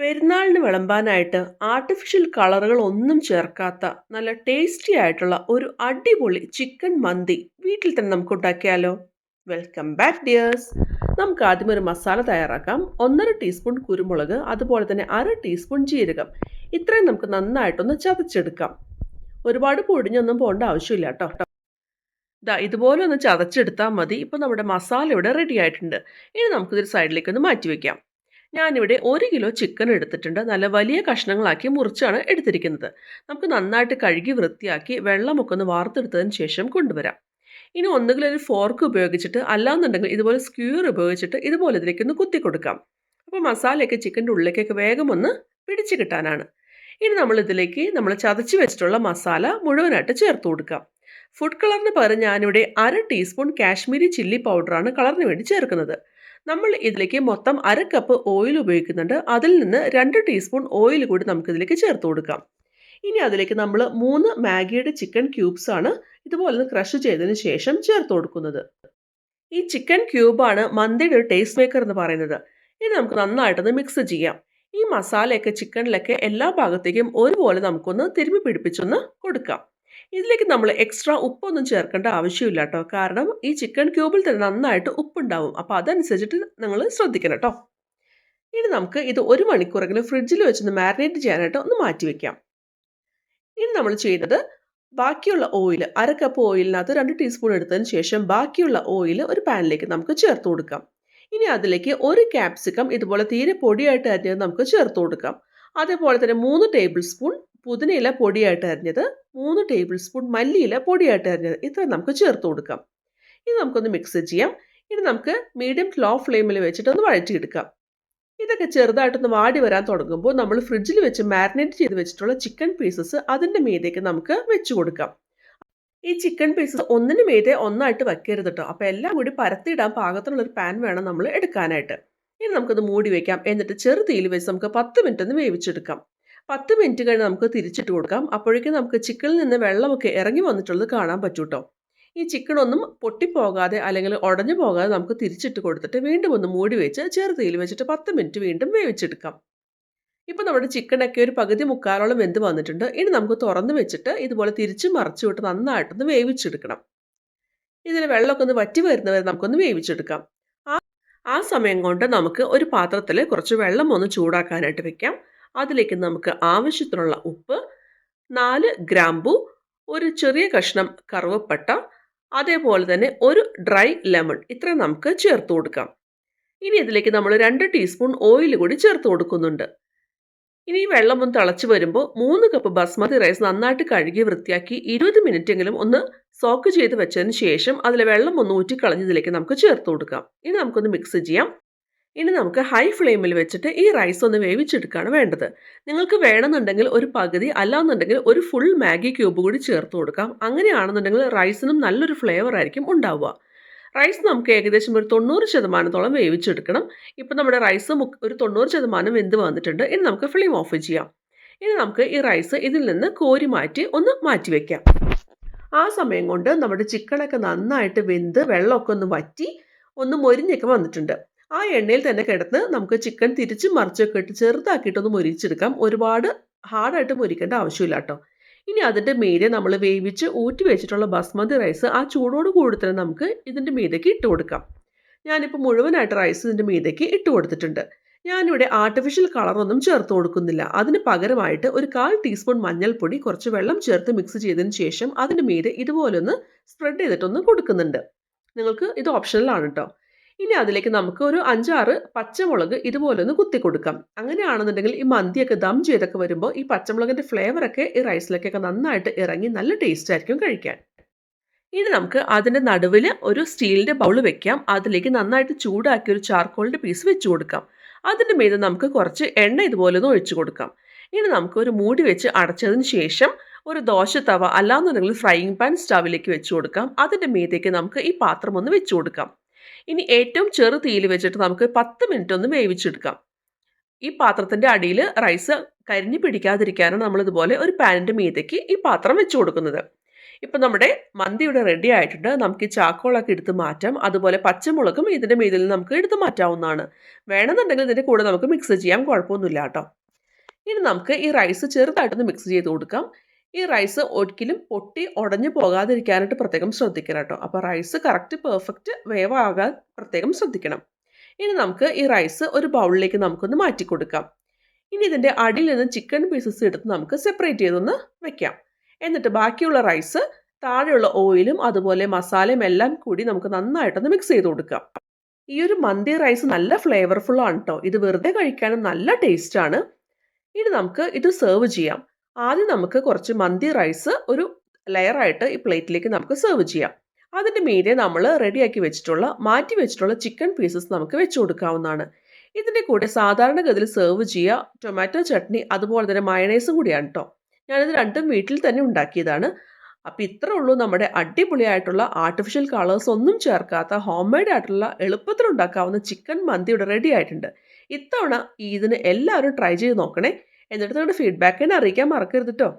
പെരുന്നാളിന് വിളമ്പാനായിട്ട് ആർട്ടിഫിഷ്യൽ കളറുകൾ ഒന്നും ചേർക്കാത്ത നല്ല ടേസ്റ്റി ആയിട്ടുള്ള ഒരു അടിപൊളി ചിക്കൻ മന്തി വീട്ടിൽ തന്നെ നമുക്ക് ഉണ്ടാക്കിയാലോ? Welcome back dears. നമുക്ക് ആദ്യം ഒരു മസാല തയ്യാറാക്കാം. 1.5 ടീസ്പൂൺ കുരുമുളക്, അതുപോലെ തന്നെ 1/2 ടീസ്പൂൺ ജീരകം. ഇത്രയും നമുക്ക് നന്നായിട്ടൊന്ന് ചതച്ചെടുക്കാം. ഒരുപാട് പൊടിഞ്ഞൊന്നും പോകേണ്ട ആവശ്യമില്ല കേട്ടോ. ഇതുപോലെ ഒന്ന് ചതച്ചെടുത്താൽ മതി. ഇപ്പം നമ്മുടെ മസാല ഇവിടെ റെഡി ആയിട്ടുണ്ട്. ഇനി നമുക്കിതൊരു സൈഡിലേക്ക് ഒന്ന് മാറ്റി വെക്കാം. ഞാനിവിടെ 1 കിലോ ചിക്കൻ എടുത്തിട്ടുണ്ട്. നല്ല വലിയ കഷ്ണങ്ങളാക്കി മുറിച്ചാണ് എടുത്തിരിക്കുന്നത്. നമുക്ക് നന്നായിട്ട് കഴുകി വൃത്തിയാക്കി വെള്ളമൊക്കെ ഒന്ന് വാർത്തെടുത്തതിന് ശേഷം കൊണ്ടുവരാം. ഇനി ഒന്നുകിൽ ഒരു ഫോർക്ക് ഉപയോഗിച്ചിട്ട്, അല്ലാന്നുണ്ടെങ്കിൽ ഇതുപോലെ സ്ക്യൂർ ഉപയോഗിച്ചിട്ട് ഇതുപോലെ ഇതിലേക്കൊന്ന് കുത്തി കൊടുക്കാം. അപ്പോൾ മസാലയൊക്കെ ചിക്കൻ്റെ ഉള്ളിലേക്കൊക്കെ വേഗം ഒന്ന് പിടിച്ച് കിട്ടാനാണ്. ഇനി ഇതിലേക്ക് നമ്മൾ ചതച്ച് വെച്ചിട്ടുള്ള മസാല മുഴുവനായിട്ട് ചേർത്ത് കൊടുക്കാം. ഫുഡ് കളറിന് പകരം ഞാനിവിടെ 1/2 ടീസ്പൂൺ കാശ്മീരി ചില്ലി പൗഡറാണ് കളറിന് വേണ്ടി ചേർക്കുന്നത്. നമ്മൾ ഇതിലേക്ക് മൊത്തം 1/2 കപ്പ് ഓയിൽ ഉപയോഗിക്കുന്നുണ്ട്. അതിൽ നിന്ന് 2 ടീസ്പൂൺ ഓയിൽ കൂടി നമുക്കിതിലേക്ക് ചേർത്ത് കൊടുക്കാം. ഇനി അതിലേക്ക് നമ്മൾ 3 മാഗിയുടെ ചിക്കൻ ക്യൂബ്സ് ആണ് ഇതുപോലെ ക്രഷ് ചെയ്തതിന് ശേഷം ചേർത്ത് കൊടുക്കുന്നത്. ഈ ചിക്കൻ ക്യൂബാണ് മന്തിയുടെ ഒരു ടേസ്റ്റ് മേക്കർ എന്ന് പറയുന്നത്. ഇനി നമുക്ക് നന്നായിട്ടൊന്ന് മിക്സ് ചെയ്യാം. ഈ മസാലയൊക്കെ ചിക്കനിലൊക്കെ എല്ലാ ഭാഗത്തേക്കും ഒരുപോലെ നമുക്കൊന്ന് തിരുമ്മി പിടിപ്പിച്ചൊന്ന് കൊടുക്കാം. ഇതിലേക്ക് നമ്മൾ എക്സ്ട്രാ ഉപ്പൊന്നും ചേർക്കേണ്ട ആവശ്യമില്ല കേട്ടോ. കാരണം ഈ ചിക്കൻ ക്യൂബിൽ തന്നെ നന്നായിട്ട് ഉപ്പുണ്ടാവും. അപ്പോൾ അതനുസരിച്ചിട്ട് നിങ്ങൾ ശ്രദ്ധിക്കണം കേട്ടോ. ഇനി നമുക്ക് ഇത് 1 മണിക്കൂറെങ്കിലും ഫ്രിഡ്ജിൽ വെച്ചൊന്ന് മാരിനേറ്റ് ചെയ്യാനായിട്ട് ഒന്ന് മാറ്റി വെക്കാം. ഇനി നമ്മൾ ചെയ്യുന്നത്, ബാക്കിയുള്ള ഓയിൽ 1/2 കപ്പ് ഓയിലിനകത്ത് 2 ടീസ്പൂൺ എടുത്തതിന് ശേഷം ബാക്കിയുള്ള ഓയിൽ ഒരു പാനിലേക്ക് നമുക്ക് ചേർത്ത് കൊടുക്കാം. ഇനി അതിലേക്ക് 1 ക്യാപ്സിക്കം ഇതുപോലെ തീരെ പൊടിയായിട്ട് അരിഞ്ഞത് നമുക്ക് ചേർത്ത് കൊടുക്കാം. അതേപോലെ തന്നെ 3 ടേബിൾ സ്പൂൺ പുതിനയില പൊടിയായിട്ട് അരിഞ്ഞത്, 3 ടേബിൾ സ്പൂൺ മല്ലിയില പൊടിയായിട്ട് അരിഞ്ഞത്, ഇത്രയും നമുക്ക് ചേർത്ത് കൊടുക്കാം. ഇത് നമുക്കൊന്ന് മിക്സ് ചെയ്യാം. ഇനി നമുക്ക് മീഡിയം ടു ലോ ഫ്ലെയിമിൽ വെച്ചിട്ട് ഒന്ന് വഴറ്റിയെടുക്കാം. ഇതൊക്കെ ചെറുതായിട്ടൊന്ന് വാടി വരാൻ തുടങ്ങുമ്പോൾ നമ്മൾ ഫ്രിഡ്ജിൽ വെച്ച് മാരിനേറ്റ് ചെയ്ത് വെച്ചിട്ടുള്ള ചിക്കൻ പീസസ് അതിൻ്റെ മീതേക്ക് നമുക്ക് വെച്ച് കൊടുക്കാം. ഈ ചിക്കൻ പീസസ് ഒന്നിന് മീതെ ഒന്നായിട്ട് വെക്കരുത് കേട്ടോ. അപ്പോൾ എല്ലാം കൂടി പരത്തിയിടാൻ പാകത്തിനുള്ളൊരു പാൻ വേണം നമ്മൾ എടുക്കാനായിട്ട്. ഇനി നമുക്കത് മൂടി വയ്ക്കാം. എന്നിട്ട് ചെറു തീയിൽ വെച്ച് നമുക്ക് 10 മിനിറ്റ് ഒന്ന് വേവിച്ചെടുക്കാം. 10 മിനിറ്റ് കഴിഞ്ഞ് നമുക്ക് തിരിച്ചിട്ട് കൊടുക്കാം. അപ്പോഴേക്കും നമുക്ക് ചിക്കനിൽ നിന്ന് വെള്ളമൊക്കെ ഇറങ്ങി വന്നിട്ടുള്ളത് കാണാൻ പറ്റും കേട്ടോ. ഈ ചിക്കൻ ഒന്നും പൊട്ടിപ്പോകാതെ അല്ലെങ്കിൽ ഉടഞ്ഞു പോകാതെ നമുക്ക് തിരിച്ചിട്ട് കൊടുത്തിട്ട് വീണ്ടും ഒന്ന് മൂടി വെച്ച് ചെറു തീയിൽ വെച്ചിട്ട് 10 മിനിറ്റ് വീണ്ടും വേവിച്ചെടുക്കാം. ഇപ്പോൾ നമ്മുടെ ചിക്കനൊക്കെ ഒരു പകുതി മുക്കാലോളം വെന്ത് വന്നിട്ടുണ്ട്. ഇനി നമുക്ക് തുറന്ന് വെച്ചിട്ട് ഇതുപോലെ തിരിച്ച് മറിച്ച് വിട്ട് നന്നായിട്ടൊന്ന് വേവിച്ചെടുക്കണം. ഇതിൽ വെള്ളമൊക്കെ ഒന്ന് വറ്റി വരുന്നവരെ നമുക്കൊന്ന് വേവിച്ചെടുക്കാം. ആ സമയം കൊണ്ട് നമുക്ക് ഒരു പാത്രത്തിൽ കുറച്ച് വെള്ളം ഒന്ന് ചൂടാക്കാനായിട്ട് വെക്കാം. അതിലേക്ക് നമുക്ക് ആവശ്യത്തിനുള്ള ഉപ്പ്, 4 ഗ്രാമ്പു, ഒരു ചെറിയ കഷ്ണം കറുവപ്പട്ട, അതേപോലെ തന്നെ ഒരു ഡ്രൈ ലെമൺ, ഇത്രയും നമുക്ക് ചേർത്ത് കൊടുക്കാം. ഇനി ഇതിലേക്ക് നമ്മൾ 2 ടീസ്പൂൺ ഓയിൽ കൂടി ചേർത്ത് കൊടുക്കുന്നുണ്ട്. ഇനി ഈ വെള്ളം ഒന്ന് തിളച്ച് വരുമ്പോൾ 3 കപ്പ് ബസ്മതി റൈസ് നന്നായിട്ട് കഴുകി വൃത്തിയാക്കി 20 മിനിറ്റെങ്കിലും ഒന്ന് സോക്ക് ചെയ്ത് വെച്ചതിന് ശേഷം അതിലെ വെള്ളം ഒന്ന് ഊറ്റിക്കളഞ്ഞതിലേക്ക് നമുക്ക് ചേർത്ത് കൊടുക്കാം. ഇനി നമുക്കൊന്ന് മിക്സ് ചെയ്യാം. ഇനി നമുക്ക് ഹൈ ഫ്ലെയിമിൽ വെച്ചിട്ട് ഈ റൈസ് ഒന്ന് വേവിച്ചെടുക്കുകയാണ് വേണ്ടത്. നിങ്ങൾക്ക് വേണമെന്നുണ്ടെങ്കിൽ ഒരു പകുതി, അല്ലാന്നുണ്ടെങ്കിൽ ഒരു ഫുൾ മാഗി ക്യൂബ് കൂടി ചേർത്ത് കൊടുക്കാം. അങ്ങനെയാണെന്നുണ്ടെങ്കിൽ റൈസിനും നല്ലൊരു ഫ്ലേവർ ആയിരിക്കും ഉണ്ടാവുക. റൈസ് നമുക്ക് ഏകദേശം ഒരു 90% വേവിച്ചെടുക്കണം. ഇപ്പം നമ്മുടെ റൈസ് ഒരു 90% വെന്ത് വന്നിട്ടുണ്ട്. ഇനി നമുക്ക് ഫ്ലെയിം ഓഫ് ചെയ്യാം. ഇനി നമുക്ക് ഈ റൈസ് ഇതിൽ നിന്ന് കോരി മാറ്റി ഒന്ന് മാറ്റി വയ്ക്കാം. ആ സമയം കൊണ്ട് നമ്മുടെ ചിക്കനൊക്കെ നന്നായിട്ട് വെന്ത് വെള്ളമൊക്കെ ഒന്ന് വറ്റി ഒന്ന് മൊരിഞ്ഞൊക്കെ വന്നിട്ടുണ്ട്. ആ എണ്ണയിൽ തന്നെ കിടന്ന് നമുക്ക് ചിക്കൻ തിരിച്ച് മറിച്ചൊക്കെ ഇട്ട് ചെറുതാക്കിയിട്ടൊന്ന് മൊരിച്ചെടുക്കാം. ഒരുപാട് ഹാർഡായിട്ട് മൊരിക്കേണ്ട ആവശ്യമില്ല കേട്ടോ. ഇനി അതിൻ്റെ മീതെ നമ്മൾ വേവിച്ച് ഊറ്റി വെച്ചിട്ടുള്ള ബസ്മതി റൈസ് ആ ചൂടോട് കൂടി തന്നെ നമുക്ക് ഇതിൻ്റെ മീതേക്ക് ഇട്ട് കൊടുക്കാം. ഞാനിപ്പോൾ മുഴുവനായിട്ട് റൈസ് ഇതിൻ്റെ മീതേക്ക് ഇട്ട് കൊടുത്തിട്ടുണ്ട്. ഞാനിവിടെ ആർട്ടിഫിഷ്യൽ കളറൊന്നും ചേർത്ത് കൊടുക്കുന്നില്ല. അതിന് പകരമായിട്ട് ഒരു 1/4 ടീസ്പൂൺ മഞ്ഞൾപ്പൊടി കുറച്ച് വെള്ളം ചേർത്ത് മിക്സ് ചെയ്തതിന് ശേഷം അതിൻ്റെ മീതെ ഇതുപോലെ ഒന്ന് സ്പ്രെഡ് ചെയ്തിട്ടൊന്ന് കൊടുക്കുന്നുണ്ട്. നിങ്ങൾക്ക് ഇത് ഓപ്ഷണലാണ് കേട്ടോ. ഇനി അതിലേക്ക് നമുക്ക് ഒരു 5-6 പച്ചമുളക് ഇതുപോലെ ഒന്ന് കുത്തി കൊടുക്കാം. അങ്ങനെയാണെന്നുണ്ടെങ്കിൽ ഈ മന്തിയൊക്കെ ദം ചെയ്തൊക്കെ വരുമ്പോൾ ഈ പച്ചമുളകിൻ്റെ ഫ്ലേവറൊക്കെ ഈ റൈസിലേക്കൊക്കെ നന്നായിട്ട് ഇറങ്ങി നല്ല ടേസ്റ്റ് ആയിരിക്കും കഴിക്കാൻ. ഇനി നമുക്ക് അതിൻ്റെ നടുവിൽ ഒരു സ്റ്റീലിൻ്റെ ബൗൾ വെക്കാം. അതിലേക്ക് നന്നായിട്ട് ചൂടാക്കി ഒരു ചാർക്കോളിൻ്റെ പീസ് വെച്ച് കൊടുക്കാം. അതിൻ്റെ മീതെ നമുക്ക് കുറച്ച് എണ്ണ ഇതുപോലെ ഒന്ന് ഒഴിച്ചു കൊടുക്കാം. ഇനി നമുക്ക് ഒരു മൂടി വെച്ച് അടച്ചതിന് ശേഷം ഒരു ദോശ തവ, അല്ലാന്നുണ്ടെങ്കിൽ ഫ്രൈയിങ് പാൻ സ്റ്റവിലേക്ക് വെച്ച് കൊടുക്കാം. അതിൻ്റെ മീതേക്ക് നമുക്ക് ഈ പാത്രം ഒന്ന് വെച്ച് കൊടുക്കാം. ഇനി ഏറ്റവും ചെറു തീയിൽ വെച്ചിട്ട് നമുക്ക് 10 മിനിറ്റ് ഒന്ന് വേവിച്ചെടുക്കാം. ഈ പാത്രത്തിൻ്റെ അടിയിൽ റൈസ് കരിഞ്ഞു പിടിക്കാതിരിക്കാനാണ് നമ്മളിതുപോലെ ഒരു പാനിൻ്റെ മീതേക്ക് ഈ പാത്രം വെച്ച് കൊടുക്കുന്നത്. ഇപ്പം നമ്മുടെ മന്തി ഇവിടെ റെഡി ആയിട്ടുണ്ട്. നമുക്ക് ഈ ചാക്കോളൊക്കെ എടുത്ത് മാറ്റാം. അതുപോലെ പച്ചമുളകും ഇതിൻ്റെ മീതിൽ നിന്ന് നമുക്ക് എടുത്ത് മാറ്റാവുന്നതാണ്. വേണമെന്നുണ്ടെങ്കിൽ ഇതിൻ്റെ കൂടെ നമുക്ക് മിക്സ് ചെയ്യാം. കുഴപ്പമൊന്നുമില്ല കേട്ടോ. ഇനി നമുക്ക് ഈ റൈസ് ചെറുതായിട്ടൊന്ന് മിക്സ് ചെയ്ത് കൊടുക്കാം. ഈ റൈസ് ഒരിക്കലും പൊട്ടി ഉടഞ്ഞു പോകാതിരിക്കാനായിട്ട് പ്രത്യേകം ശ്രദ്ധിക്കണം കേട്ടോ. അപ്പോൾ റൈസ് കറക്റ്റ് പെർഫെക്റ്റ് വേവാകാൻ പ്രത്യേകം ശ്രദ്ധിക്കണം. ഇനി നമുക്ക് ഈ റൈസ് ഒരു ബൗളിലേക്ക് നമുക്കൊന്ന് മാറ്റി കൊടുക്കാം. ഇനി ഇതിൻ്റെ അടിയിൽ നിന്ന് ചിക്കൻ പീസസ് എടുത്ത് നമുക്ക് സെപ്പറേറ്റ് ചെയ്തൊന്ന് വെക്കാം. എന്നിട്ട് ബാക്കിയുള്ള റൈസ് താഴെയുള്ള ഓയിലും അതുപോലെ മസാലയും എല്ലാം കൂടി നമുക്ക് നന്നായിട്ടൊന്ന് മിക്സ് ചെയ്ത് കൊടുക്കാം. ഈ ഒരു മന്തി റൈസ് നല്ല ഫ്ലേവർഫുൾ ആണ് കേട്ടോ. ഇത് വെറുതെ കഴിക്കാനും നല്ല ടേസ്റ്റ് ആണ്. ഇനി നമുക്ക് ഇത് സെർവ് ചെയ്യാം. ആദ്യം നമുക്ക് കുറച്ച് മന്തി റൈസ് ഒരു ലെയറായിട്ട് ഈ പ്ലേറ്റിലേക്ക് നമുക്ക് സെർവ് ചെയ്യാം. അതിൻ്റെ മീതെ നമ്മൾ റെഡിയാക്കി വെച്ചിട്ടുള്ള മാറ്റി വെച്ചിട്ടുള്ള ചിക്കൻ പീസസ് നമുക്ക് വെച്ച് കൊടുക്കാവുന്നതാണ്. ഇതിൻ്റെ കൂടെ സാധാരണഗതിയിൽ സെർവ് ചെയ്യുക ടൊമാറ്റോ ചട്നി അതുപോലെ തന്നെ മയണൈസും കൂടിയാണ് കേട്ടോ. ഞാനിത് രണ്ടും വീട്ടിൽ തന്നെ ഉണ്ടാക്കിയതാണ്. അപ്പോൾ ഇത്രേ ഉള്ളൂ നമ്മുടെ അടിപൊളിയായിട്ടുള്ള ആർട്ടിഫിഷ്യൽ കളേഴ്സ് ഒന്നും ചേർക്കാത്ത ഹോം മെയ്ഡ് ആയിട്ടുള്ള എളുപ്പത്തിൽ ഉണ്ടാക്കാവുന്ന ചിക്കൻ മന്തി ഇവിടെ റെഡി ആയിട്ടുണ്ട്. ഇത്തവണ ഇതിന് എല്ലാവരും ട്രൈ ചെയ്ത് നോക്കണേ. എന്നിട്ട് നിങ്ങളുടെ ഫീഡ്ബാക്ക് എന്നെ അറിയിക്കാൻ മറക്കരുത് കേട്ടോ.